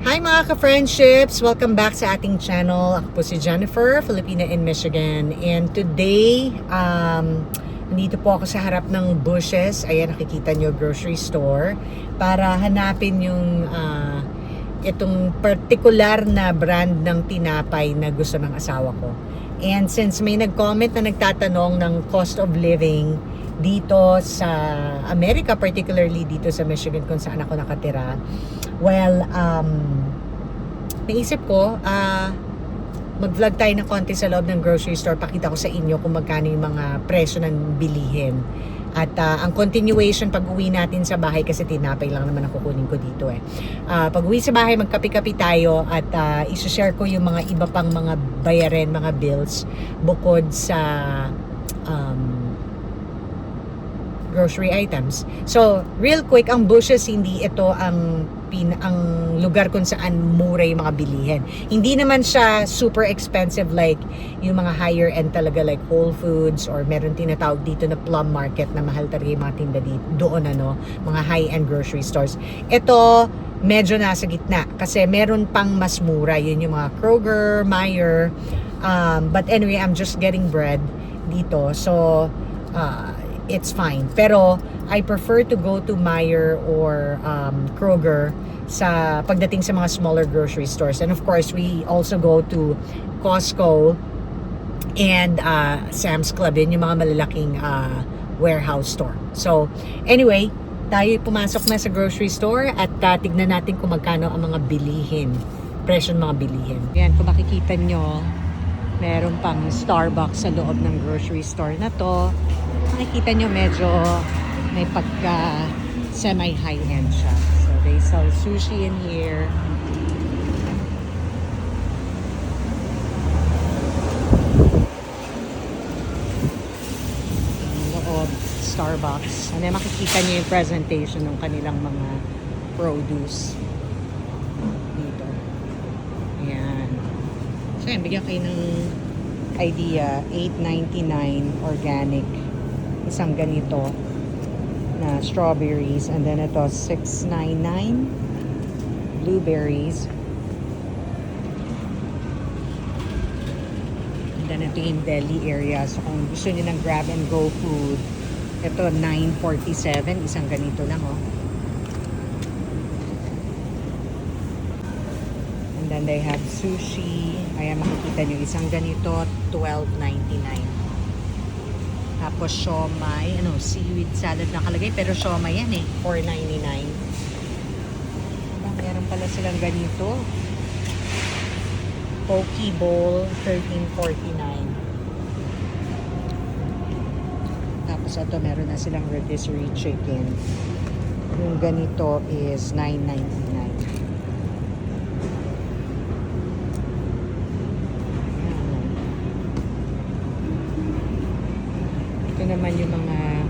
Hi mga ka-friendships! Welcome back sa ating channel. Ako po si Jennifer, Filipina in Michigan. And today, nandito po ako sa harap ng Bushes. Ayan, nakikita nyo, grocery store. Para hanapin yung itong particular na brand ng tinapay na gusto ng asawa ko. And since may nag-comment na nagtatanong ng cost of living dito sa Amerika, particularly dito sa Michigan kung saan ako nakatira, well, naisip ko, mag-vlog tayo ng konti sa loob ng grocery store. Pakita ko sa inyo kung magkano yung mga presyo ng bilihin. At ang continuation pag uwi natin sa bahay, kasi tinapay lang naman ang kukunin ko dito eh. Pag uwi sa bahay, magkapi-kapi tayo at isa-share ko yung mga iba pang mga bayarin, mga bills bukod sa grocery items. So, real quick, ang Bushes, hindi ito ang lugar kung saan mura yung mga bilihin. Hindi naman siya super expensive like yung mga higher end talaga like Whole Foods, or meron tinatawag dito na plum market na mahal talaga yung mga tinda dito, doon mga high end grocery stores. Ito, medyo nasa gitna kasi meron pang mas mura. Yun yung mga Kroger, Meijer. But anyway, I'm just getting bread dito. So, it's fine. Pero I prefer to go to Meijer or Kroger sa pagdating sa mga smaller grocery stores. And of course, we also go to Costco and Sam's Club. Yun yung mga malalaking warehouse store. So, anyway, tayo pumasok na sa grocery store at tignan natin kung magkano ang mga bilihin. Presyo ng mga bilihin. Yan, kung makikita nyo, meron pang Starbucks sa loob ng grocery store na to. Makikita nyo medyo may pagka semi-high-end siya. So they sell sushi in here. Loob, Starbucks. Ano, makikita nyo yung presentation ng kanilang mga produce dito. Ayan. So yan, bigyan kayo ng idea. $8.99 organic. Isang ganito na strawberries, and then ito $6.99 blueberries, and then ito yung deli area. So kung gusto niyo ng grab and go food, ito $9.47 isang ganito lang and then they have sushi. Ayan, makikita niyo isang ganito $12.99. Tapos siomai, seaweed salad nakalagay, pero siomai yan eh, $4.99. Meron pala silang ganito. Poke bowl, $13.49. Tapos ito, meron na silang rotisserie chicken. Yung ganito is $9.99. Naman yung mga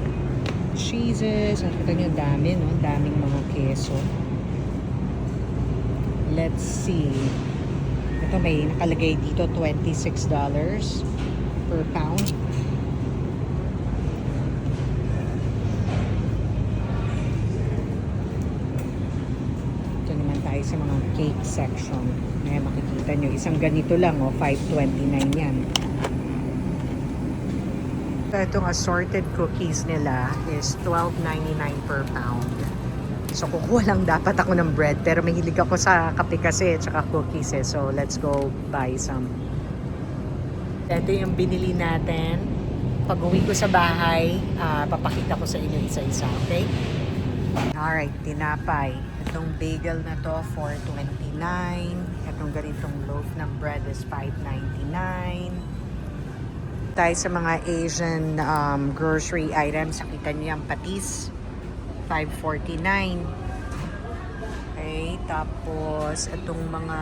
cheeses. Nakita nyo, dami, no? Daming mga keso. Let's see. Ito, may nakalagay dito $26 per pound. Ito naman tayo sa mga cake section. Ayan, makikita nyo. Isang ganito lang, $5.29 yan. Itong assorted cookies nila is $12.99 per pound. So kukuha lang dapat ako ng bread, pero mahilig ako sa kape kasi at saka cookies eh. So let's go buy some. Ito yung binili natin. Pag uwi ko sa bahay, papakita ko sa inyo isa-isa, okay? Alright, tinapay. Itong bagel na to, $4.29. Itong ganitong loaf ng bread is $5.99. Tayo sa mga Asian grocery items. Nakita niyo yung patis, $5.49. Okay, tapos itong mga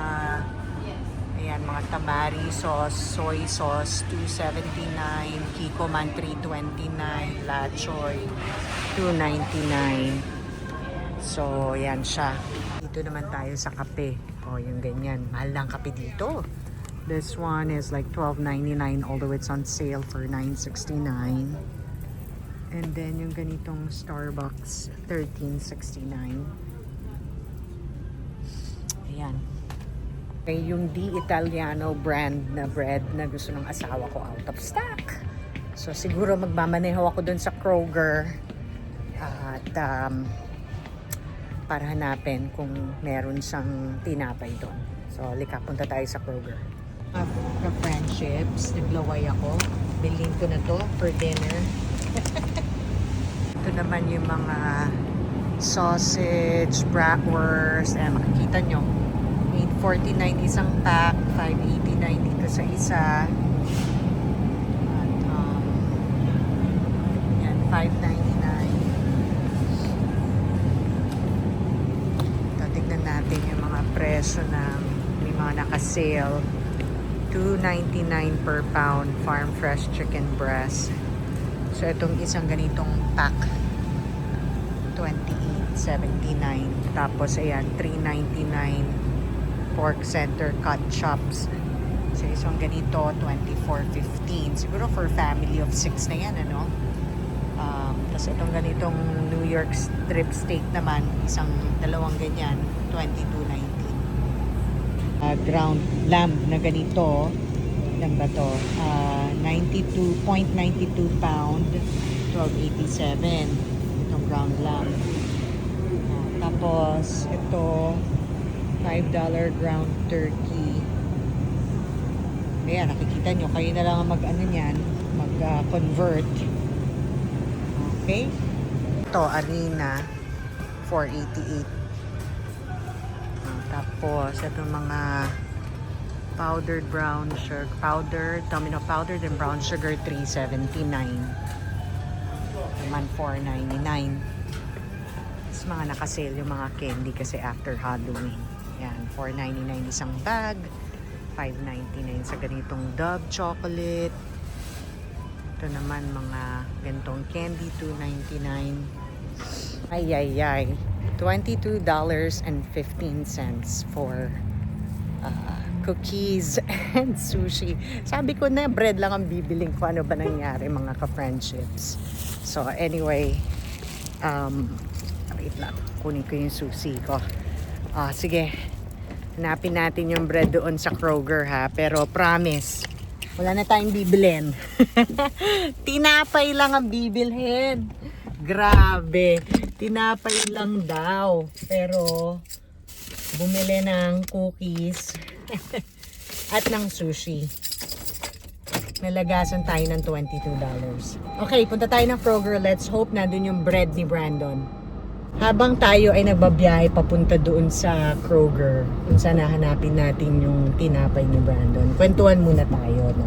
mga tamari sauce, soy sauce, $2.79, Kikkoman $3.29, La Choy $2.99. So yan siya. Dito naman tayo sa kape. Yung ganyan, mahal lang kape dito. This one is like $12.99, although it's on sale for $9.69. And then yung ganitong Starbucks, $13.69. Ayan. Okay, yung Di Italiano brand na bread na gusto ng asawa ko out of stock. So siguro magmamaneho ako dun sa Kroger at para hanapin kung meron siyang tinapay doon. So lika, punta tayo sa Kroger. Ka-friendships, naglaway ako. Bilhin ko na to for dinner. Ito naman yung mga sausage, bratwurst. Ayan, makikita nyo. 849 isang pack, 589 dito sa isa. At, yan, 599. Ito, tignan natin yung mga presyo ng may mga naka-sale. $2.99 per pound farm fresh chicken breast. So, itong isang ganitong pack, $28.79. Tapos, ayan, $3.99 pork center cut chops. So, isang ganito, $24.15. Siguro for family of 6 na yan, ano? Tapos, itong ganitong New York strip steak naman, dalawang ganyan, $22.19. Ground lamb na ganito, ilan ba to? 92.92 pound, $12.87. Itong ground lamb. Tapos, ito, $5 ground turkey. Ayan, nakikita nyo. Kayo na lang mag-ano yan, mag-convert. Okay? Ito, Arena, $4.88. Tapos, ito mga powdered brown sugar, domino powdered and brown sugar, $3.79. Naman, $4.99. Tapos, mga nakasale yung mga candy kasi after Halloween. Yan, $4.99 isang bag, $5.99 sa ganitong Dove chocolate. Ito naman mga ganitong candy, $2.99. Ay, $22.15 for cookies and sushi. Sabi ko na, bread lang ang bibiling ko. Ano ba nangyari, mga ka-friendships? So, anyway, wait lang, kunin ko yung sushi ko. Sige, hanapin natin yung bread doon sa Kroger, ha. Pero promise, wala na tayong bibilin. Tinapay lang ang bibilhin. Grabe, tinapay lang daw. Pero bumili ng cookies at ng sushi. Nalagasan tayo ng $22. Okay, punta tayo ng Kroger. Let's hope na dun yung bread ni Brandon. Habang tayo ay nagbabiyahe papunta doon sa Kroger, kung saan nahanapin natin yung tinapay ni Brandon, kwentuhan muna tayo, no?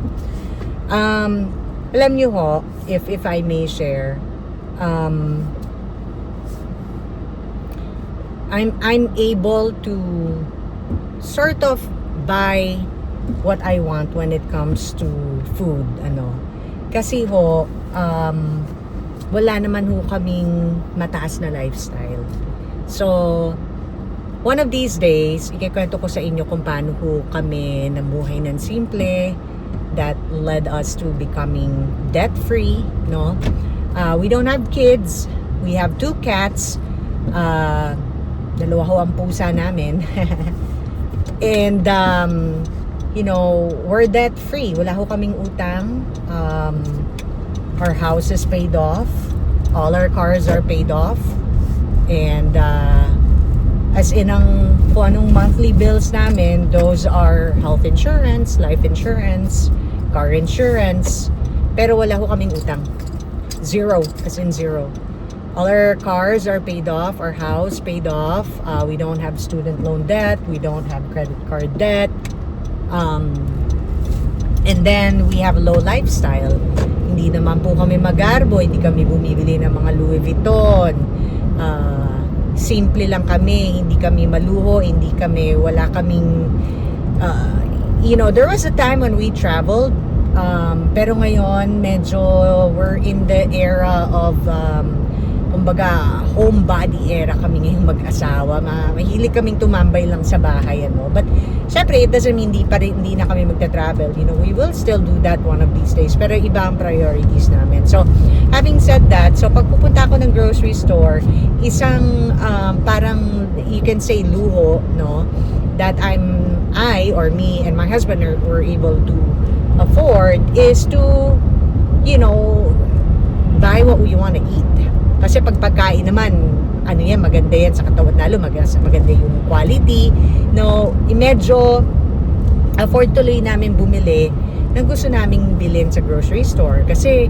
Alam nyo ho, if I may share, I'm able to sort of buy what I want when it comes to food, ano. Kasi ho, wala naman ho kaming mataas na lifestyle. So, one of these days, ikikwento ko sa inyo kung paano ho kami nabuhay ng simple that led us to becoming debt-free, no? We don't have kids. We have 2 cats. Dalawa ho ang pusa namin. And, you know, we're debt-free. Wala ho kaming utang. Our house is paid off. All our cars are paid off. And as in kung anong monthly bills namin, those are health insurance, life insurance, car insurance. Pero wala ho kaming utang. Zero, as in zero. All our cars are paid off, our house paid off. We don't have student loan debt, we don't have credit card debt. And then we have a low lifestyle. Hindi naman po kami magarbo, hindi kami bumibili ng mga Louis Vuitton. Simple lang kami, hindi kami maluho, wala kaming, you know, there was a time when we traveled, pero ngayon medyo we're in the era of kumbaga homebody era kami ngayong mag-asawa. Mahilig kaming tumambay lang sa bahay, ano. But syempre it doesn't mean hindi na kami magta-travel, you know. We will still do that one of these days, pero iba ang priorities namin. So having said that, so pag pupunta ako ng grocery store, isang parang you can say luho, no, that I or me and my husband were able to afford is to, you know, buy what we want to eat. Kasi pag pagkain naman, ano yan, maganda yan sa katawan, lalo maganda yung quality. No, medyo afford tuloy namin bumili ng gusto naming bilhin sa grocery store. Kasi,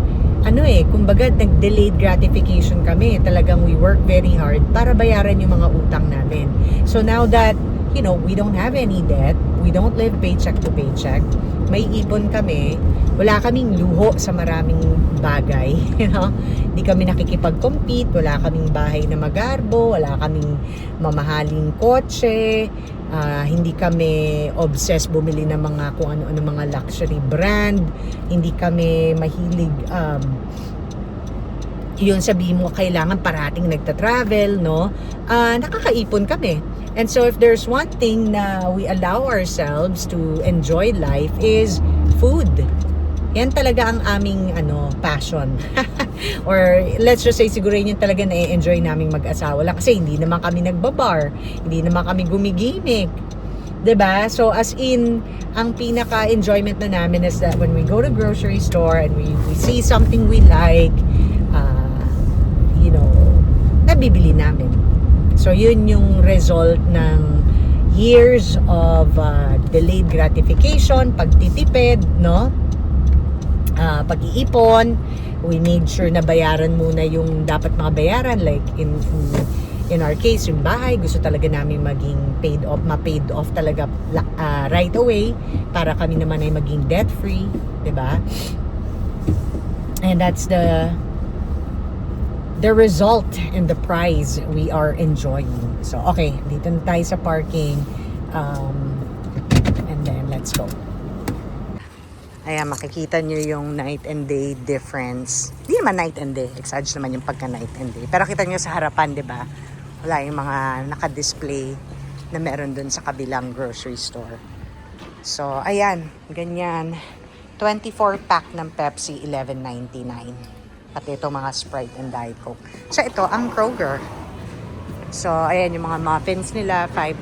kumbaga, nag-delayed gratification kami. Talagang we work very hard para bayaran yung mga utang natin. So now that, we don't have any debt, we don't live paycheck to paycheck, may ipon kami, wala kaming luho sa maraming bagay, Hindi kami nakikipag-compete, wala kaming bahay na magarbo, wala kaming mamahaling kotse, hindi kami obsessed bumili ng mga kung ano-ano mga luxury brand, hindi kami mahilig yun sabihin mo kailangan parating nagta-travel, no? Nakakaipon kami. And so if there's one thing na we allow ourselves to enjoy life is food. Yan talaga ang aming passion. Or let's just say siguro yun talaga na-enjoy naming mag-asawa lang kasi hindi naman kami nagbabar, hindi naman kami gumigimik. 'Di ba? So as in, ang pinaka-enjoyment na namin is that when we go to grocery store and we see something we like, nabibili namin. So yun yung result ng years of delayed gratification, pagtitipid, no? Pag-iipon. We made sure na bayaran muna yung dapat mga bayaran, like in our case, yung bahay, gusto talaga namin maging paid off talaga right away para kami naman ay maging debt free, 'di ba? And that's the result and the prize we are enjoying. So, okay, dito na tayo sa parking. And then, let's go. Ayan, makikita nyo yung night and day difference. Hindi naman night and day. Exaggerate naman yung pagka night and day. Pero kita nyo sa harapan, di ba? Wala yung mga naka-display na meron dun sa kabilang grocery store. So, ayan, ganyan. 24 pack ng Pepsi, $11.99. Pati ito mga Sprite and Diet Coke. So ito, ang Kroger. So ayan yung mga muffins nila, $5.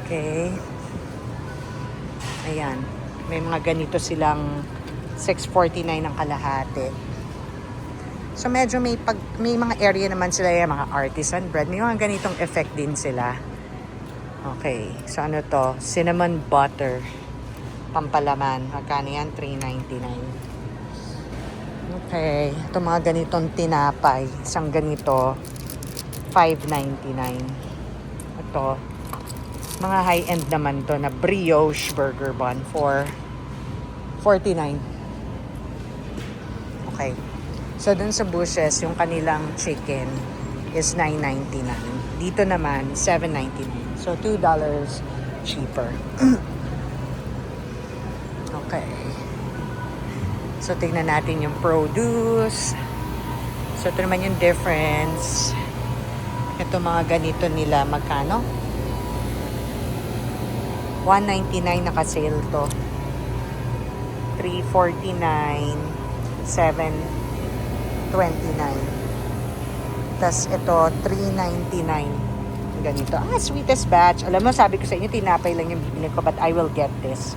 Okay. Ayan. May mga ganito silang $6.49 ng kalahati. So medyo may mga area naman sila yung mga artisan bread. May mga ganitong effect din sila. Okay. So ano to? Cinnamon butter. Pampalaman. Magkano yan? $3.99. Okay, ito mga ganitong tinapay. Isang ganito, $5.99. Ito, mga high-end naman to na brioche burger bun for $49. Okay. So, dun sa Bushes, yung kanilang chicken is $9.99. Dito naman, $7.99. So, $2 cheaper. Okay. So, tingnan natin yung produce. So, ito naman yung difference. Ito mga ganito nila. Magkano? $1.99 naka-sale to. $3.49. $7.29. Tapos ito, $3.99. Ganito. Sweetest batch. Alam mo, sabi ko sa inyo, tinapay lang yung bibili ko, but I will get this.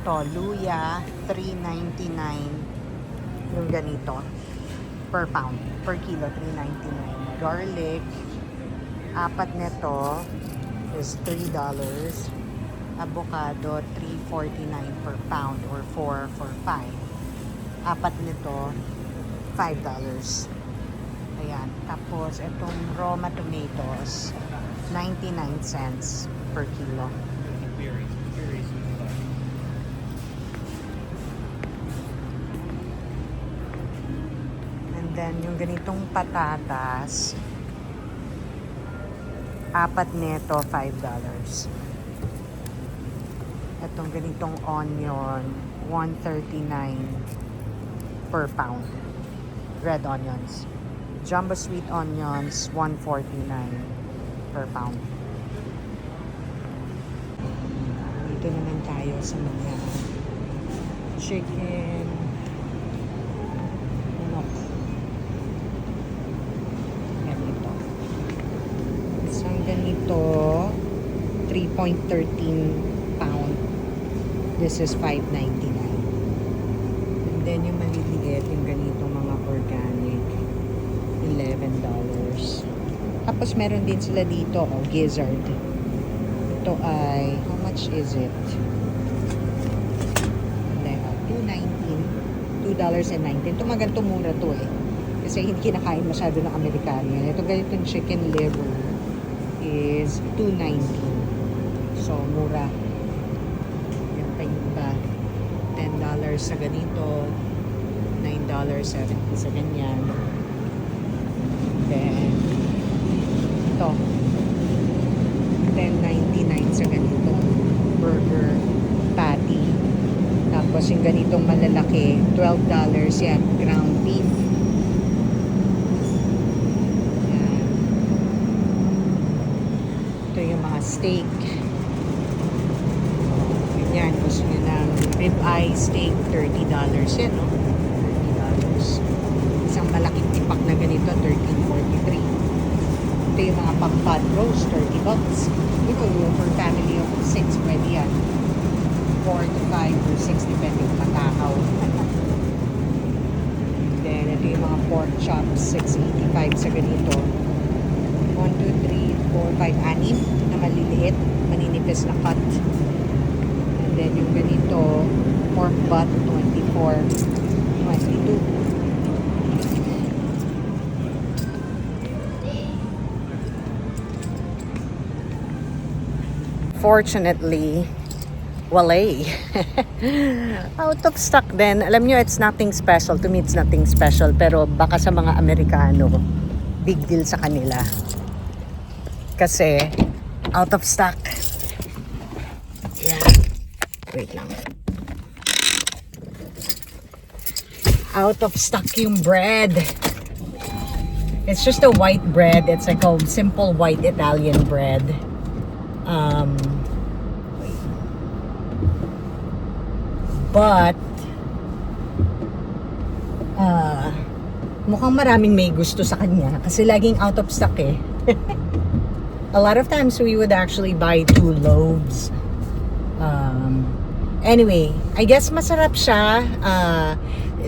Ito, luya, $3.99 yung ganito per pound, per kilo, $3.99. Garlic, apat nito is $3. Avocado, $3.49 per pound or 4 for 5. Apat nito, $5. Ayan. Tapos, itong Roma tomatoes, 99 cents per kilo. Then, yung ganitong patatas, apat nito, $5. Itong ganitong onion, $1.39 per pound. Red onions. Jumbo sweet onions, $1.49 per pound. Dito naman tayo sa mga chicken. pound. This is $5.99. And then yung maliliit, yung ganitong mga organic, $11. Tapos meron din sila dito, gizzard. Ito ay, how much is it? $2.19. Ito ganito mura to eh. Kasi hindi kinakain masyado ng Amerikano yan. Ito ganitong chicken liver is $2.19. So, mura. Yan pa yung iba. $10 sa ganito. $9.70 sa ganyan. Then, ito. $10.99 sa ganito. Burger patty. Tapos yung ganitong malalaki, $12 yan. Ground beef. Yan. Ito yung mga steak. Yan, gusto nyo ng ribeye steak, $30 yan, no? $30. Isang malaking tipak na ganito, $13.43. Ito yung mga pang-pot roast, $30. Ito, for family of 6, pwede yan. 4 to 5 or 6, depende kung matakaw. Then, ito yung mga pork chops, $6.85 sa ganito. 1, 2, 3, 4, 5, 6 na maliliit, maninipis na cut. And then, yung ganito, pork butt, 24, 22. Fortunately, wala out of stock din. Alam nyo, it's nothing special. To me, it's nothing special. Pero baka sa mga Amerikano, big deal sa kanila. Kasi, out of stock. Yeah. Wait lang. Out of stock yung bread. It's just a white bread. It's like a simple white Italian bread. But mukhang maraming may gusto sa kanya kasi laging out of stock eh. A lot of times we would actually buy 2 loaves. Anyway, I guess masarap siya.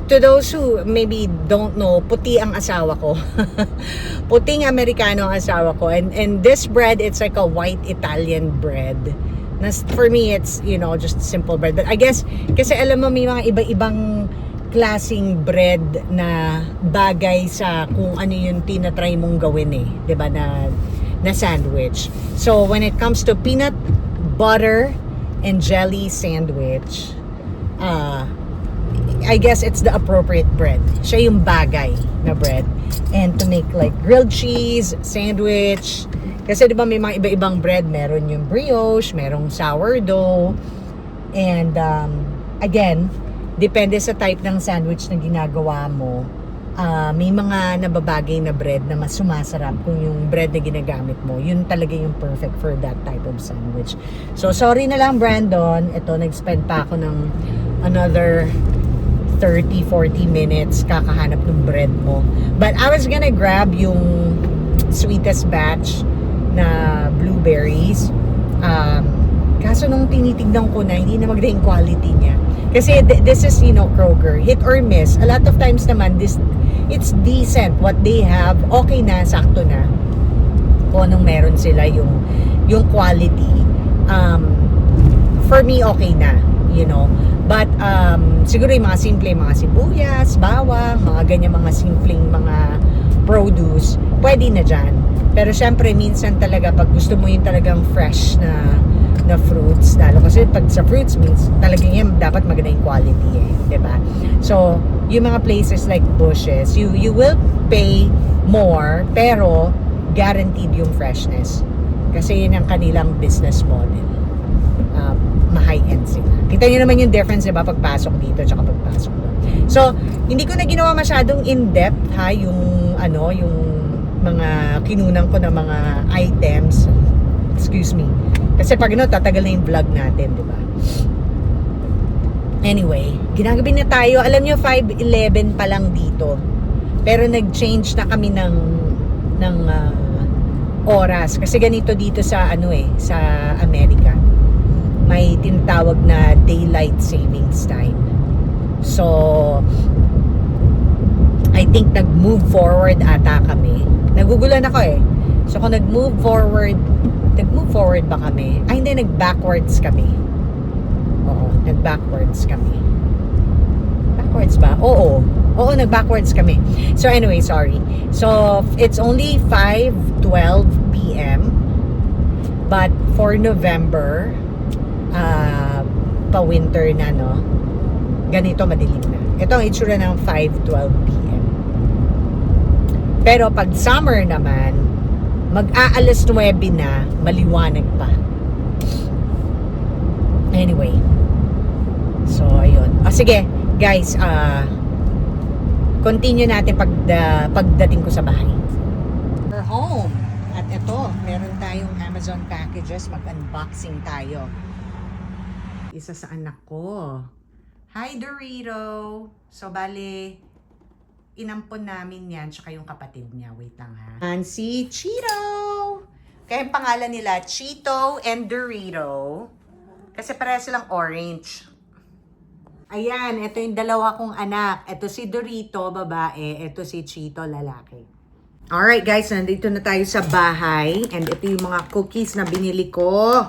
To those who maybe don't know, puti ang asawa ko. Puting Amerikano ang asawa ko. And this bread, it's like a white Italian bread. For me, it's, you know, just simple bread. But I guess, kasi alam mo, may mga iba-ibang klaseng bread na bagay sa kung ano yung tinatry mong gawin eh. 'Di ba na sandwich. So, when it comes to peanut butter and jelly sandwich, I guess it's the appropriate bread. Siya yung bagay na bread. And to make like grilled cheese, sandwich. Kasi di ba may mga iba-ibang bread. Meron yung brioche, merong sourdough. And again, depende sa type ng sandwich na ginagawa mo. May mga nababagay na bread na mas sumasarap kung yung bread na ginagamit mo. Yun talaga yung perfect for that type of sandwich. So, sorry na lang, Brandon. Ito, nag-spend pa ako ng another 30-40 minutes kakahanap ng bread mo. But I was gonna grab yung sweetest batch na blueberries. Kaso nung tinitignan ko na, hindi na maganda yung quality niya. Kasi this is, you know, Kroger. Hit or miss. A lot of times naman, it's decent. What they have, okay na, sakto na. Kung anong meron sila, yung quality. For me, okay na. You know. But, siguro yung mga simple, mga sibuyas, bawang, mga ganyan, mga simpleng mga produce, pwede na dyan. Pero syempre, minsan talaga, pag gusto mo yung talagang fresh na fruits, lalo kasi pag sa fruits means talagang yan dapat maganda yung quality eh, 'di ba? So, yung mga places like Bush's, you will pay more pero guaranteed yung freshness. Kasi yun ang kanilang business model. Ma-high-end sila. Kita niyo naman yung difference, 'di ba, pagpasok dito at pagpasok doon. So, hindi ko na ginawa masyadong in-depth yung mga kinunan ko na mga items. Excuse me. Kasi pag tatagal na yung vlog natin, di ba? Anyway, ginagabi na tayo. Alam nyo, 5:11 pa lang dito. Pero nag-change na kami ng oras. Kasi ganito dito sa sa Amerika. May tinatawag na daylight savings time. So, I think nag-move forward ata kami. Nagugulan ako eh. So, kung nag-move forward ba kami? Ay, hindi, nag-backwards kami. Oo, nag-backwards kami. Backwards ba? Oo, nag-backwards kami. So, anyway, sorry. So, it's only 5:12 p.m. But for November, pa-winter na, no? Ganito madilim na. Ito ang itsura ng 5:12 p.m. Pero pag summer naman, mag-aalas 9 na, maliwanag pa. Anyway. So, ayun. Sige, guys, continue natin pagdating ko sa bahay. We're home. At ito, meron tayong Amazon packages. Mag-unboxing tayo. Isa sa anak ko. Hi, Dorito! So, bale, inampon namin yan, tsaka yung kapatid niya. Wait lang ha. And si Cheeto! Kaya yung pangalan nila, Cheeto and Dorito. Kasi pareha silang orange. Ayan, ito yung dalawa kong anak. Ito si Dorito, babae. Ito si Cheeto, lalaki. Alright guys, nandito na tayo sa bahay. And ito yung mga cookies na binili ko.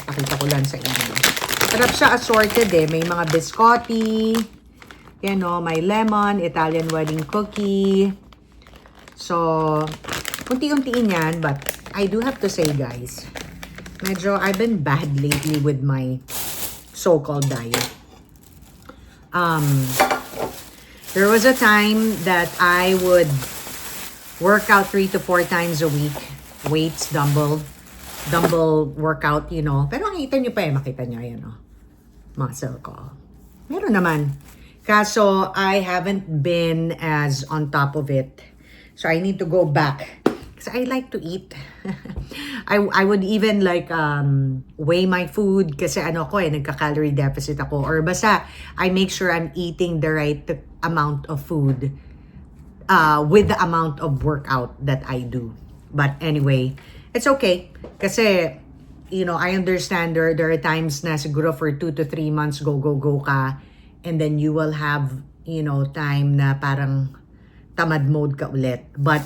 Pakita ko lang sa inyo. Sarap siya, assorted eh. May mga biscotti. Yan o, may lemon, Italian wedding cookie. So, unti-untiin yan. But I do have to say guys, medyo I've been bad lately with my so-called diet. There was a time that I would work out 3 to 4 times a week. Weights, dumbbell workout, you know. Pero nakita nyo pa eh, makita nyo, ayan o. Muscle ko. Meron naman. Kaso, I haven't been as on top of it. So, I need to go back. Kasi I like to eat. I would even like weigh my food kasi nagka-calorie deficit ako. Or basta, I make sure I'm eating the right amount of food with the amount of workout that I do. But anyway, it's okay. Kasi, you know, I understand there are times na siguro for 2 to 3 months go ka. And then you will have, you know, time na parang tamad mode ka ulit. But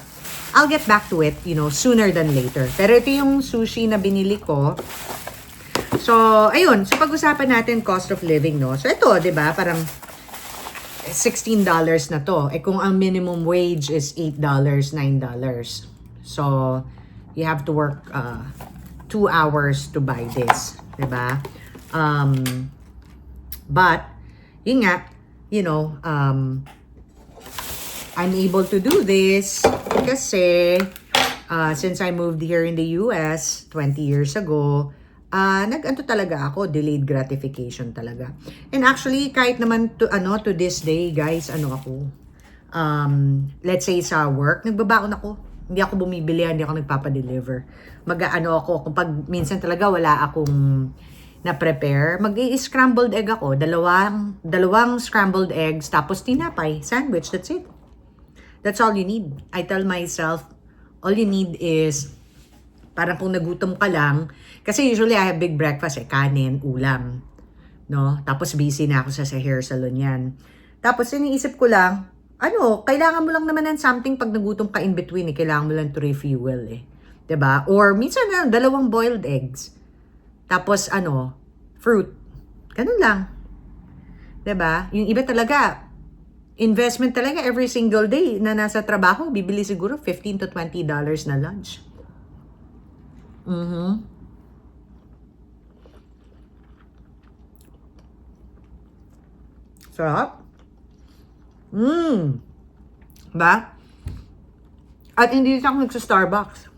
I'll get back to it, you know, sooner than later. Pero ito yung sushi na binili ko. So, ayun. So, pag-usapan natin cost of living, no? So, ito, di ba? Parang $16 na to. Eh, kung ang minimum wage is $8, $9. So, you have to work 2 hours to buy this. Di ba? But, yun nga, you know, I'm able to do this kasi since I moved here in the US 20 years ago, nag-ano talaga ako, delayed gratification talaga. And actually, kahit naman to this day, guys, let's say sa work, nagbabaon ako. Hindi ako bumibili, hindi ako nagpapadeliver. Ako, kung minsan talaga wala akong na-prepare, mag-i-scrambled egg ako. Dalawang scrambled eggs, tapos tinapay, sandwich, that's it. That's all you need. I tell myself, all you need is, parang kung nagutom ka lang, kasi usually I have big breakfast, kanin, ulam. No? Tapos busy na ako sa hair salon yan. Tapos iniisip ko lang, kailangan mo lang naman ng something pag nagutom ka in between, kailangan mo lang to refuel eh. 'Di ba? Or minsan 2 boiled eggs. Tapos fruit. Ganun lang. 'Di ba? Yung iba talaga, investment talaga every single day na nasa trabaho, bibili siguro $15 to $20 na lunch. Sarap. Ba? At hindi ako nagsa-Starbucks.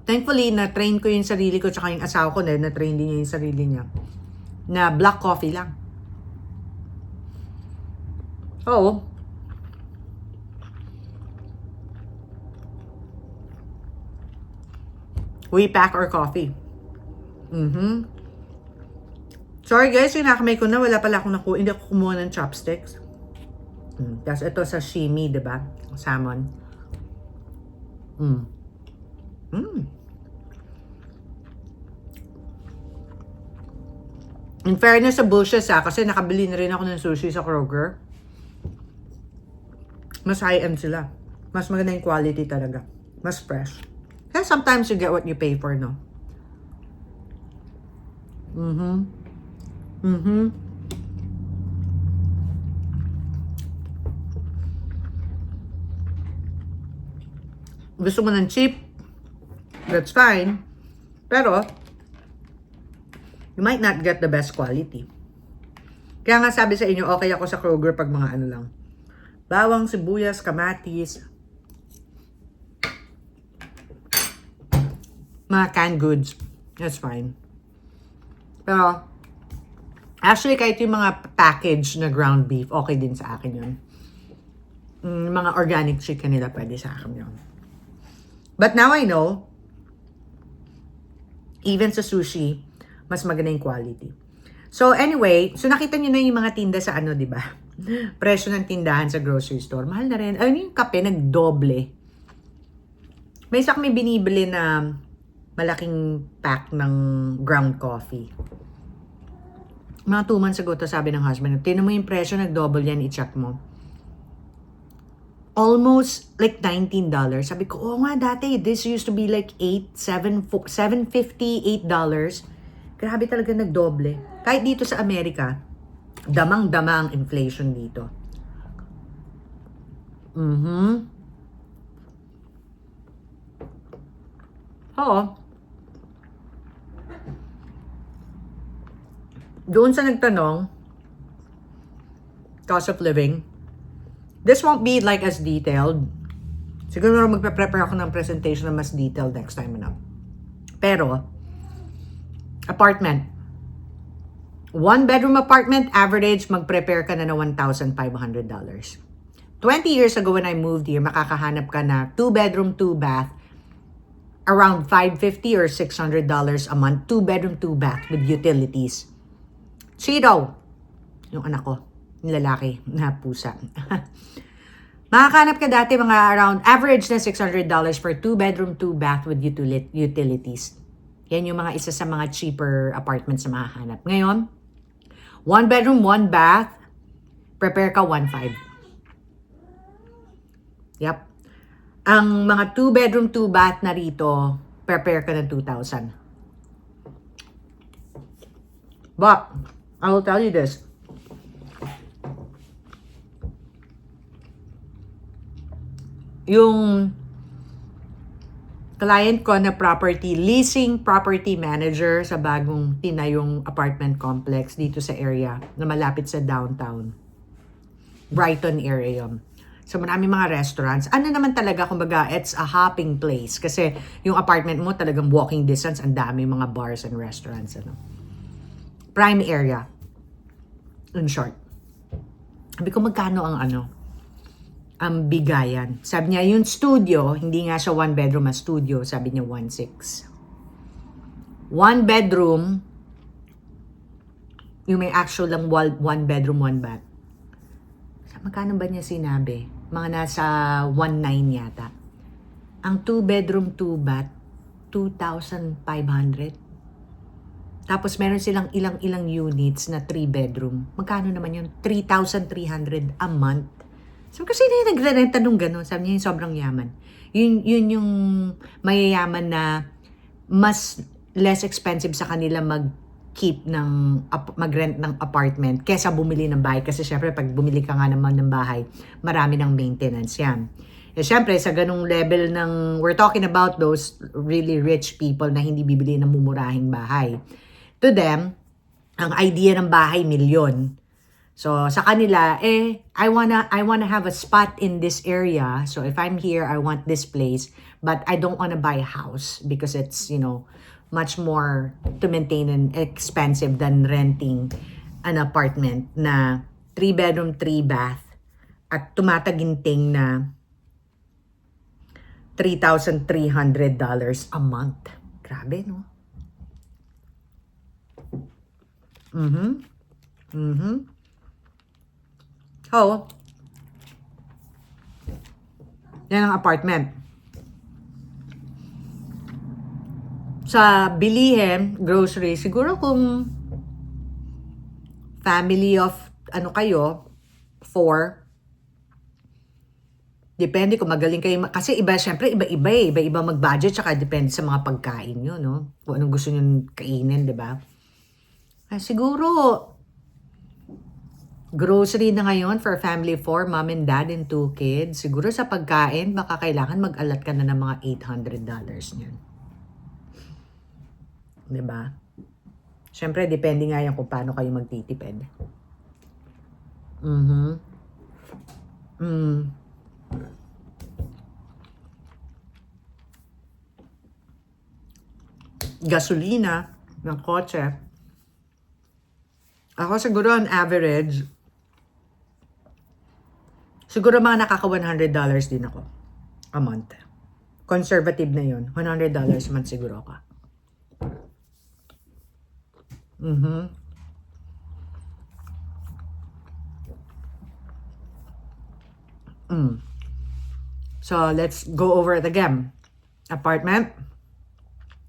Thankfully, na-train ko yung sarili ko tsaka yung asawa ko na-train din niya yung sarili niya. Na black coffee lang. Oo. We pack our coffee. Sorry guys, yung nakamay ko na, wala pala akong hindi ako kumuha ng chopsticks. Tapos ito sashimi, diba? Salmon. Mm. Mm. In fairness sa Bushes kasi nakabili na rin ako ng sushi sa Kroger. Mas high-end sila. Mas maganda yung quality talaga. Mas fresh. Kaya sometimes you get what you pay for, no? Gusto mo ng cheap? That's fine. Pero, you might not get the best quality. Kaya nga sabi sa inyo, okay ako sa Kroger pag mga ano lang. Bawang, sibuyas, kamatis. Mga canned goods. That's fine. Pero, actually, kahit yung mga package na ground beef, okay din sa akin yun. Mga organic chicken nila, pwede sa akin yun. But now I know, even sa sushi, mas maganda yung quality. So anyway, so nakita nyo na yung mga tinda sa ano, di ba? Presyo ng tindahan sa grocery store. Mahal na rin. Ayun yung kape, nagdoble. May isa kami binibili na malaking pack ng ground coffee. Mga 2 months ago to, sabi ng husband, tinan mo yung presyo, nag-double yan, i-check mo. Almost like $19. Sabi ko, oh nga, dati, this used to be like $7.50, $8. Grabe talaga nagdoble. Kahit dito sa Amerika, damang-dama ang inflation dito. Oo. Doon sa nagtanong, cost of living, this won't be like as detailed. Siguro magpe-prepare ako ng presentation na mas detailed next time na. Pero, apartment. 1-bedroom apartment, average, mag-prepare ka na $1,500. 20 years ago when I moved here, makakahanap ka na 2-bedroom, 2-bath, around $550 or $600 a month. 2-bedroom, 2-bath with utilities. Cheeto, yung anak ko, yung lalaki na pusa. Makakanap ka dati mga around average na $600 for 2-bedroom, 2-bath with utilities. Yan yung mga isa sa mga cheaper apartments na makahanap. Ngayon, 1-bedroom, 1-bath, prepare ka 1.5. Yep. Ang mga 2-bedroom, 2-bath na rito, prepare ka ng 2,000. But, I will tell you this. Yung client ko na leasing property manager sa bagong tinayong apartment complex dito sa area na malapit sa downtown. Brighton area yun. So marami mga restaurants. Ano naman talaga, kumbaga, it's a hopping place. Kasi yung apartment mo talagang walking distance, ang dami mga bars and restaurants. Ano. Prime area. In short. Sabi ko, magkano ang bigayan? Sabi niya, yung studio, hindi nga siya 1-bedroom na studio. Sabi niya, 1.6. 1-bedroom, yung may actual lang 1-bedroom, 1-bath. Magkano ba niya sinabi? Mga nasa 1.9 yata. Ang 2-bedroom, 2-bath, 2,500. Tapos meron silang ilang units na 3-bedroom. Magkano naman yun? 3,300 a month. So kasi na yung nagre-renta nung gano'n. Sabi niya yung sobrang yaman. Yun yung mayayaman na mas less expensive sa kanila mag-rent ng apartment kesa bumili ng bahay. Kasi syempre pag bumili ka nga naman ng bahay, marami ng maintenance yan. Eh, syempre sa ganung level we're talking about those really rich people na hindi bibili ng mumurahing bahay. To them, ang idea ng bahay, milyon. So, sa kanila, I wanna have a spot in this area. So, if I'm here, I want this place. But I don't wanna buy a house because it's, much more to maintain and expensive than renting an apartment na 3-bedroom, 3-bath at tumataginting na $3,300 a month. Grabe, no? So, Yan ang apartment. Sa bilihin, grocery, siguro kung family of, ano kayo, 4, depende kung magaling kayo. Kasi iba, syempre, iba-iba eh. Iba-iba mag-budget, tsaka depende sa mga pagkain nyo, no? Kung anong gusto nyo kainin, di ba? Siguro, grocery na ngayon for family 4, mom and dad and 2 kids. Siguro sa pagkain, baka kailangan mag-alat ka na ng mga $800 niyan. Di ba? Syempre, depende nga yan kung paano kayo magtitipid. Gasolina ng kotse. Ako siguro on average, siguro mga nakaka $100 din ako a month. Conservative na yun. $100 a month siguro ako. So, let's go over it again. Apartment.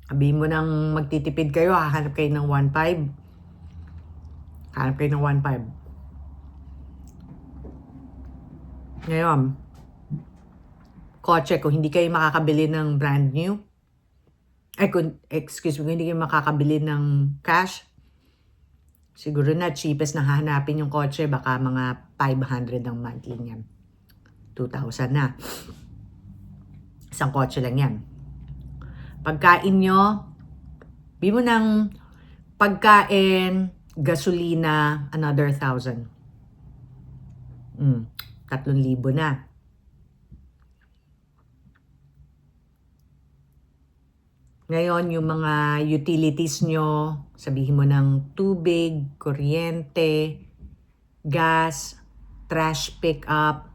Sabihin mo nang magtitipid kayo, hahanap kayo ng 1.5. Hanap kayo ng 1.5. Ngayon, kotse, kung hindi kayo makakabili ng brand new, kung hindi kayo makakabili ng cash, siguro na cheapest na hahanapin yung kotse, baka mga 500 ang monthly niyan. 2,000 na. Isang kotse lang yan. Pagkain nyo, bili mo ng pagkain, gasolina, another 1,000. 3,000 na. Ngayon, yung mga utilities nyo, sabihin mo ng tubig, kuryente, gas, trash pickup.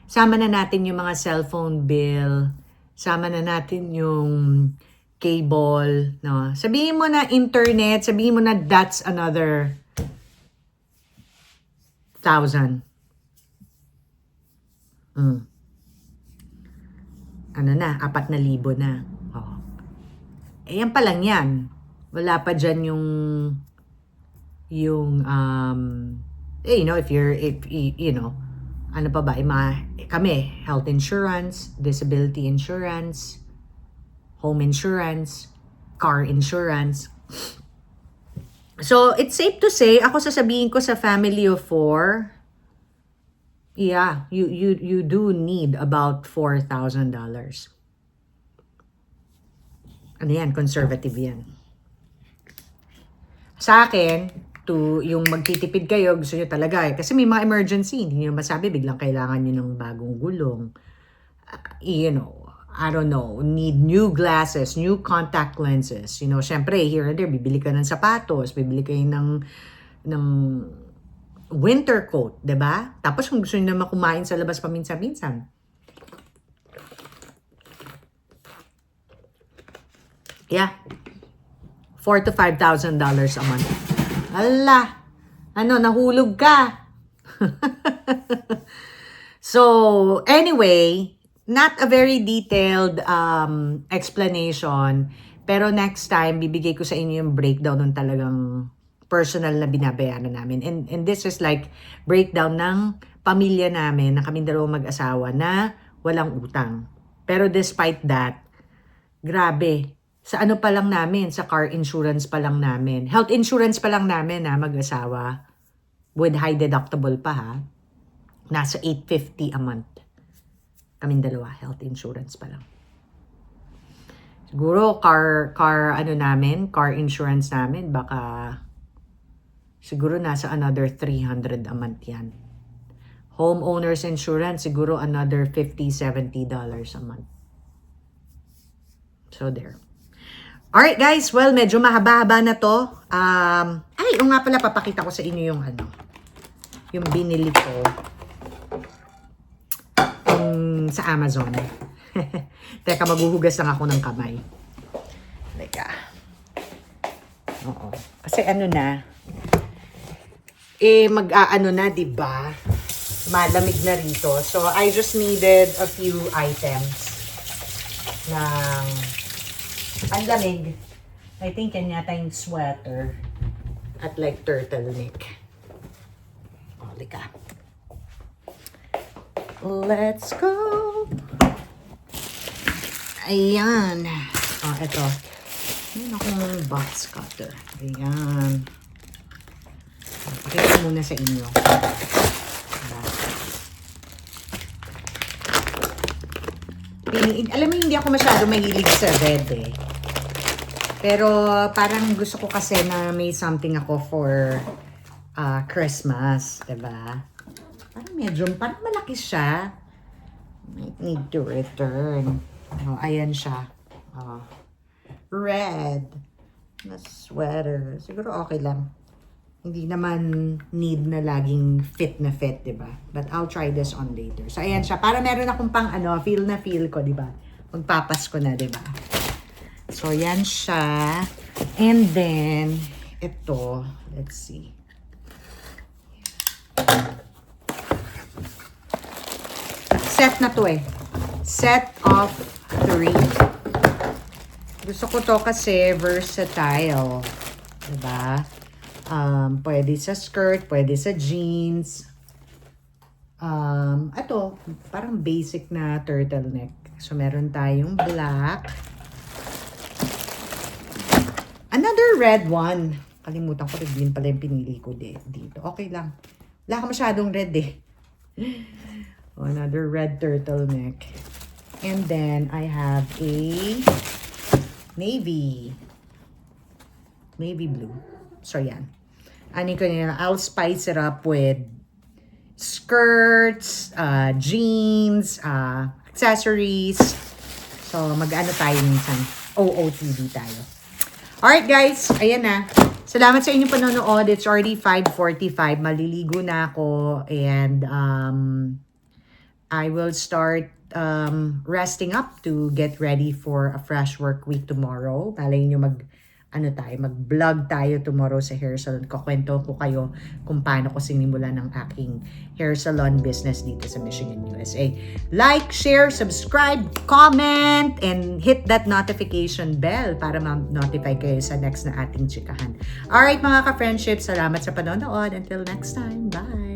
Sama na natin yung mga cellphone bill. Sama na natin yung cable. No? Sabihin mo na internet, sabihin mo na that's another 1,000. Ano na, 4,000 na. Oh. Yan pa lang yan. Wala pa dyan yung ano pa ba, kami, health insurance, disability insurance, home insurance, car insurance. So, it's safe to say, ako sasabihin ko sa family of 4, yeah, you do need about $4,000. Ano yan? Conservative yan. Sa akin, yung magtitipid kayo, gusto nyo talaga eh. Kasi may mga emergency, hindi nyo masabi, biglang kailangan nyo ng bagong gulong. I don't know, need new glasses, new contact lenses. Syempre, here and there, bibili ka ng sapatos, bibili kayo ng winter coat, diba? Tapos kung gusto nyo naman kumain sa labas paminsan-minsan. Yeah. $4,000 to $5,000 a month. Ala, nahulog ka. So, anyway, not a very detailed explanation, pero next time, bibigay ko sa inyo yung breakdown ng talagang personal na binabayaran namin. And this is like breakdown ng pamilya namin, na kaming dalawang mag-asawa na walang utang. Pero despite that, grabe, sa ano pa lang namin, sa car insurance pa lang namin, health insurance pa lang namin mag-asawa, with high deductible pa ha, nasa $850 a month. Kaming dalawa, health insurance pa lang. Siguro car insurance namin, baka siguro nasa another $300 a month yan. Homeowners insurance, siguro another $50-$70 a month. So there. Alright guys, well medyo mahaba-haba na to. Nga pala, papakita ko sa inyo yung binili ko sa Amazon. Teka, maghuhugas lang ako ng kamay. Teka. Oo. Kasi na, mag-aano na, diba? malamig na rito. So, I just needed a few items ng panlamig. I think yan yata yung sweater at like turtleneck. O, lika. Let's go! Ayan. O, eto. Ayan akong box cutter. Ayan. Pakita muna sa inyo. Alam mo, hindi ako masyado mahilig sa red eh. Pero parang gusto ko kasi na may something ako for Christmas, diba? Parang malaki siya. Might need to return. Oh, ayan siya. Oh. Red na sweater. Siguro okay lang. Hindi naman need na laging fit na fit, diba? But I'll try this on later. So, ayan siya. Para meron akong pang feel na feel ko, diba? Magpapasko na, diba? So, yan siya. And then, ito. Let's see. Set na to eh. Set of 3. Gusto ko to kasi versatile. Diba? Pwede sa skirt, pwede sa jeans. Ito, parang basic na turtleneck. So, meron tayong black. Another red one. Kalimutan ko, red din pala yung pinili ko dito. Okay lang. Wala ka masyadong red eh. Another red turtleneck. And then, I have a navy blue. So, yan. I'll spice it up with skirts, jeans, accessories. So, mag-ano tayo minsan. OOTD tayo. Alright guys, ayan na. Salamat sa inyong panonood. It's already 5:45. Maliligo na ako. And I will start resting up to get ready for a fresh work week tomorrow. Malay nyo mag-vlog tayo tomorrow sa hair salon. Kukwento ko kayo kung paano ko sinimulan ng aking hair salon business dito sa Michigan, USA. Like, share, subscribe, comment, and hit that notification bell para ma-notify kayo sa next na ating chikahan. Alright mga ka-friendship, salamat sa panonood. Until next time, bye!